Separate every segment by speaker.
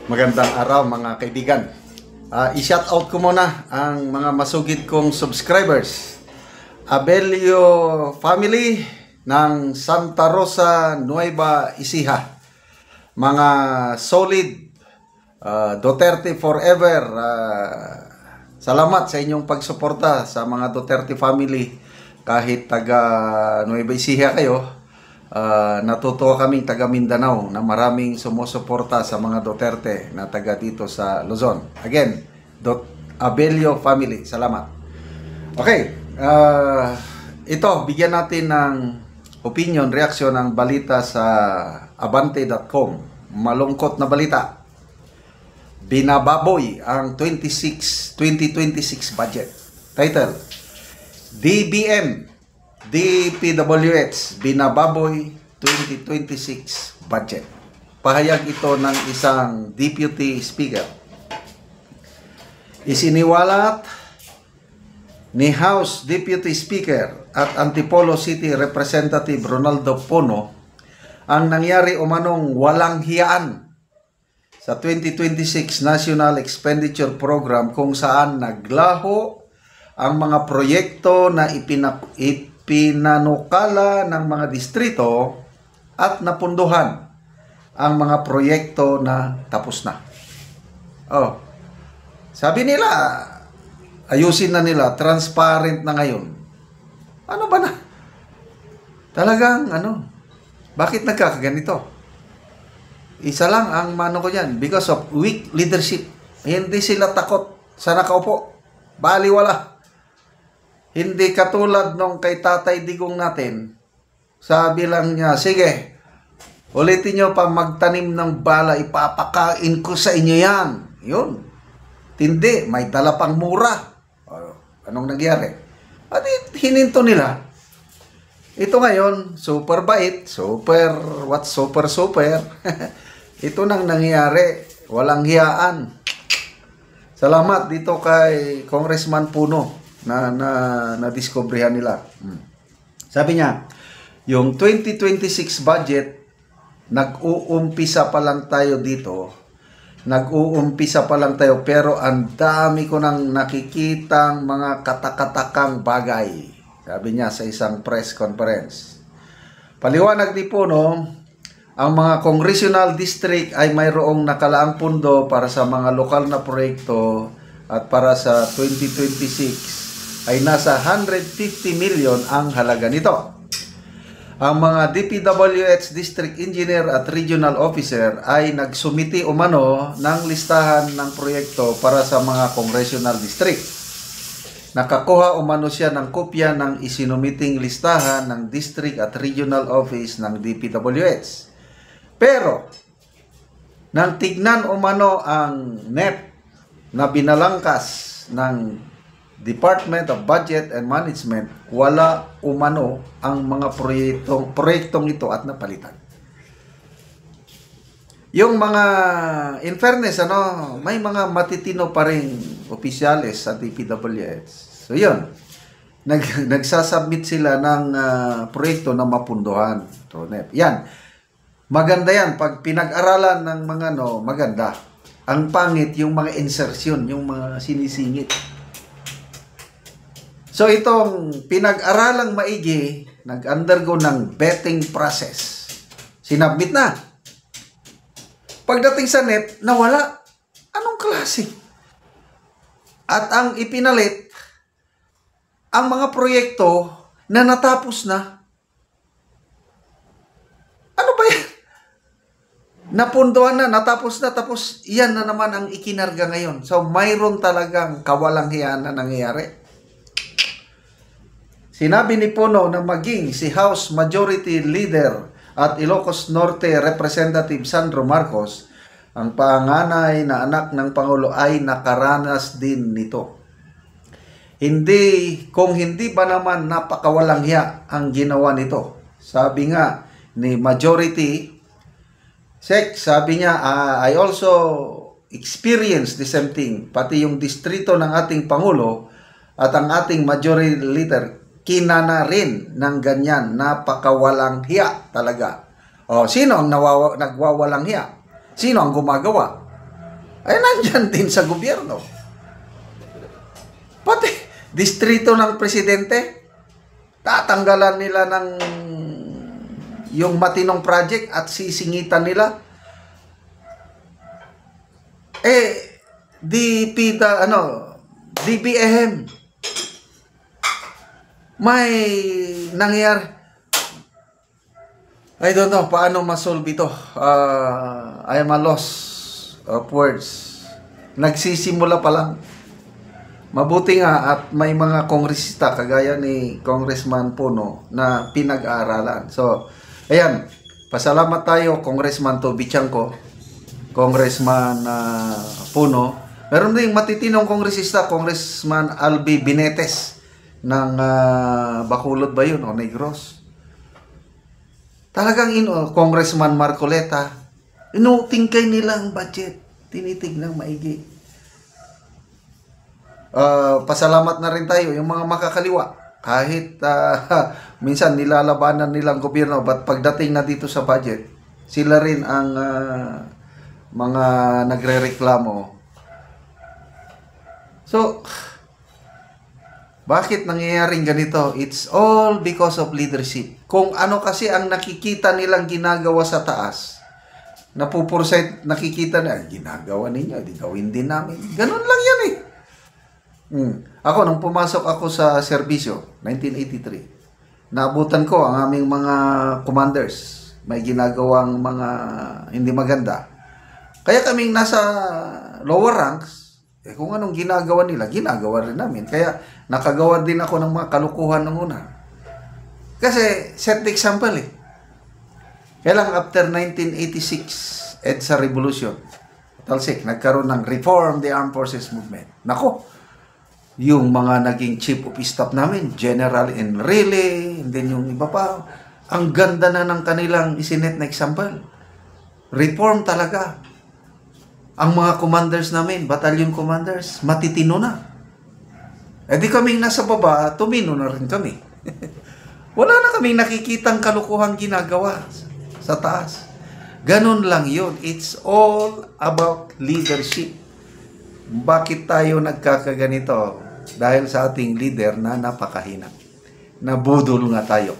Speaker 1: Magandang araw mga kaibigan. I-shout out ko muna ang mga masugid kong subscribers. Abelio family ng Santa Rosa, Nueva Ecija. Mga solid, Duterte forever. Salamat sa inyong pagsuporta sa mga Duterte family. Kahit taga Nueva Ecija kayo, natutuwa kaming taga Mindanao na maraming sumusuporta sa mga Duterte na taga dito sa Luzon. Again, Abelio family, salamat. Okay, ito, bigyan natin ng opinion, reaksyon ng balita sa Abante.com. Malungkot na balita. Binababoy ang 2026 budget. Title, DPWH binababoy 2026 budget. Pahayag ito ng isang Deputy Speaker. Isiniwalat ni House Deputy Speaker at Antipolo City Representative Ronaldo Pono ang nangyari umanong walang hiyaan sa 2026 National Expenditure Program kung saan naglaho ang mga proyekto na ipinanukala ng mga distrito at napunduhan ang mga proyekto na tapos na. Sabi nila, ayusin na nila, transparent na ngayon. Ano ba na? Talagang bakit nagkakaganito? Isa lang ang mano ko dyan, because of weak leadership. Hindi sila takot sa nakaupo. Baliwala. Hindi katulad nung kay Tatay Digong natin, sabi lang niya, sige, ulitin nyo pa magtanim ng bala, ipapakain ko sa inyo yan. Yun. Tindi, may dala pang mura. Anong nangyari? At hininto nila. Ito ngayon, super bait, super. Ito nang nangyari, walang hiyaan. Salamat dito kay Congressman Puno na diskubrihan nila. Sabi niya, yung 2026 budget, nag-uumpisa pa lang tayo dito. Nag-uumpisa pa lang tayo, pero ang dami ko nang nakikitang mga katakatakang bagay. Sabi niya sa isang press conference. Paliwanag ni Puno, ang mga congressional district ay mayroong nakalaang pundo para sa mga lokal na proyekto at para sa 2026 ay nasa 150 million ang halaga nito. Ang mga DPWH District Engineer at Regional Officer ay nagsumiti umano ng listahan ng proyekto para sa mga congressional district. Nakakuha umano siya ng kopya ng isinumiting listahan ng District at Regional Office ng DPWH. Pero, nang tignan umano ang NEP na binalangkas ng Department of Budget and Management, wala umano ang mga proyektong ito at napalitan. Yung mga, in fairness, may mga matitino pa rin opisyales sa DPWH. So yun, nagsasubmit sila ng proyekto na mapunduhan. So, yan, maganda yan. Pag pinag-aralan ng mga maganda. Ang pangit, yung mga insertion, yung mga sinisingit. So itong pinag-aralang maigi, nag-undergo ng vetting process. Sinabmit na. Pagdating sa NEP, nawala. Anong klase? At ang ipinalit, ang mga proyekto na natapos na. Ano ba yan? Napunduhan na, natapos na, tapos yan na naman ang ikinarga ngayon. So mayroon talagang kawalang hiyaan na nangyayari. Sinabi ni Puno na maging si House Majority Leader at Ilocos Norte Representative Sandro Marcos, ang panganay na anak ng Pangulo, ay nakaranas din nito. Kung hindi ba naman napakawalang hiya ang ginawa nito? Sabi nga ni Majority Sec, sabi niya, I also experienced the same thing. Pati yung distrito ng ating Pangulo at ang ating Majority Leader, kinana rin ng ganyan, napakawalang hiya talaga. Sino ang nagwawalang hiya? Sino ang gumagawa? ay nandyan din sa gobyerno. Pati distrito ng presidente, tatanggalan nila ng yung matinong project at sisingitan nila. DBM, may nangyayari. I don't know paano masolve ito. I am a loss of words. Nagsisimula pa lang. Mabuti nga at may mga kongresista kagaya ni Congressman Puno na pinag-aaralan. So, ayan, pasalamat tayo Congressman Toby Chanco, Congressman Puno. Meron ding matitinong kongresista, Congressman Albi Binetes ng Bacolod ba yun o Negros. Talagang Congressman Marcoleta, inutingkay nila ang budget, tinitignan maigi. Pasalamat na rin tayo yung mga makakaliwa. Kahit minsan nilalabanan nilang gobyerno, but pagdating na dito sa budget, sila rin ang mga nagrereklamo. So, bakit nangyayaring ganito? It's all because of leadership. Kung ano kasi ang nakikita nilang ginagawa sa taas, nakikita na, ginagawa ninyo, di gawin din namin. Ganun lang yan eh. Ako, nung pumasok ako sa serbisyo, 1983, naabutan ko ang aming mga commanders. May ginagawang mga hindi maganda. Kaya kaming nasa lower ranks, kung anong ginagawa nila, ginagawa rin namin. Kaya nakagawa din ako ng mga kalukuhan nung una. Kasi set the example eh. Kaya lang after 1986, EDSA Revolution, talsik, nagkaroon ng Reform the Armed Forces Movement. Nako, yung mga naging chief of staff namin, General Enrile, and then yung iba pa, ang ganda na ng kanilang isinet na example. Reform talaga. Ang mga commanders namin, battalion commanders, matitino na. Di kaming nasa baba, tumino na rin kami. Wala na kaming nakikitang kalukuhang ginagawa sa taas. Ganun lang yun. It's all about leadership. Bakit tayo nagkakaganito? Dahil sa ating leader na napakahina. Nabudol nga tayo.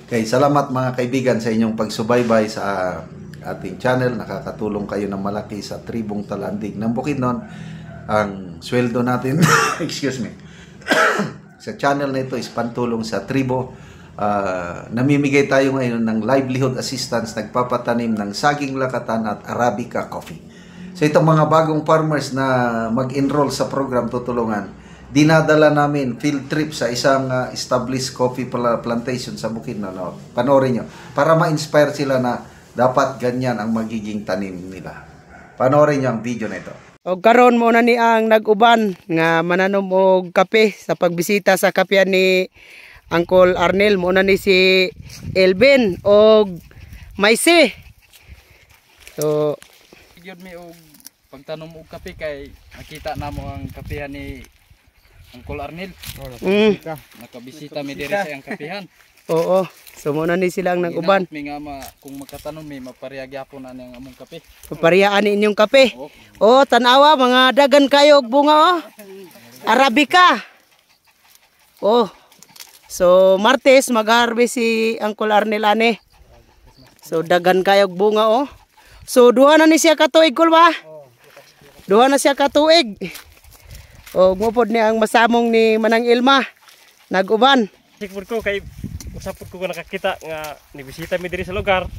Speaker 1: Okay, salamat mga kaibigan sa inyong pagsubaybay sa ating channel. Nakakatulong kayo ng malaki sa tribong Talandig ng Bukidnon. Ang sweldo natin, excuse me, sa channel na ito is pantulong sa tribo. Namimigay tayo ngayon ng livelihood assistance, nagpapatanim ng saging lakatan at Arabica coffee. So itong mga bagong farmers na mag-enroll sa program tutulungan, dinadala namin field trip sa isang established coffee plantation sa Bukidnon. No? Panoorin nyo, para ma-inspire sila na dapat ganyan ang magiging tanim nila. Panoorin nyo ang video na ito.
Speaker 2: O karon mo na ni ang nag-uban nga mananom og kape sa pagbisita sa kapehan ni Uncle Arnel. Mo na ni si Elvin og Maise. So
Speaker 3: gyud mi og pagtanom og kape kay nakita namo ang kapehan ni Uncle Arnel. Nakabisita mi diri sa ang kapehan.
Speaker 2: Oo. So muna ni silang nag-uban.
Speaker 3: Mi nga kung magkatanom mi maparehag gyapon na ang among kape.
Speaker 2: Paparehaan ni inyong kape. Oh, tanawa mga dagan kayo og bunga oh. Arabica. Oh. So Martes mag-harvest si Uncle Arnel ane. So dagan kayo og bunga oh. So duha na ni siya katuig kul ba? Duha na siya katuig. Oh, mupod ni ang masamong ni Manang Ilma. Nag-uban.
Speaker 4: Sikpud ko kay usapod ko nakakita nga nibisita mi diri sa lugar.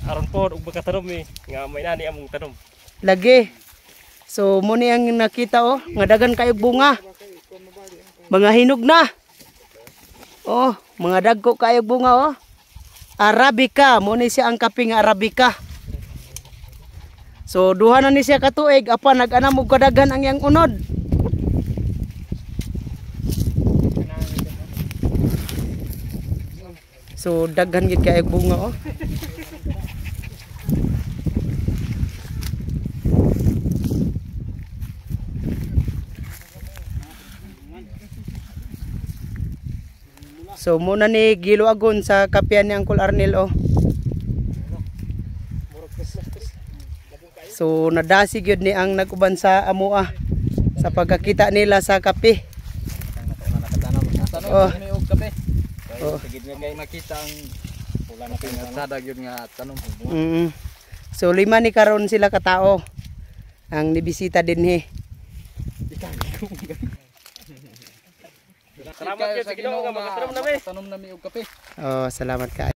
Speaker 4: Aron po ug magkatanom mi nga may nani among tanom.
Speaker 2: Lagi. So mo ni ang nakita oh, nga dagan kayo bunga. Mga hinog na. Oh, mga dagko kayo bunga oh. Arabica, mo ni siya ang kape nga Arabica. So duha na ni siya katuig apan nag-anam og kadagan ang iyang unod. So daghan gid kay bunga oh. So muna ni giluagon sa kapehan ni Uncle Arnel oh. So nadasig yun ni ang naguban sa amoa sa pagkakita nila sa kape.
Speaker 3: Tanong
Speaker 2: Oh.
Speaker 3: kami og kape.
Speaker 2: Oh.
Speaker 3: Sige nga kay makita ang wala na pinagsadag yun nga tanong.
Speaker 2: So 5 ni karon sila katao ang nibisita dinhi.
Speaker 4: Salamat kayo sa Ginoo nga magtanom nami.
Speaker 3: Tanom nami og kape.
Speaker 2: Oh, salamat ka.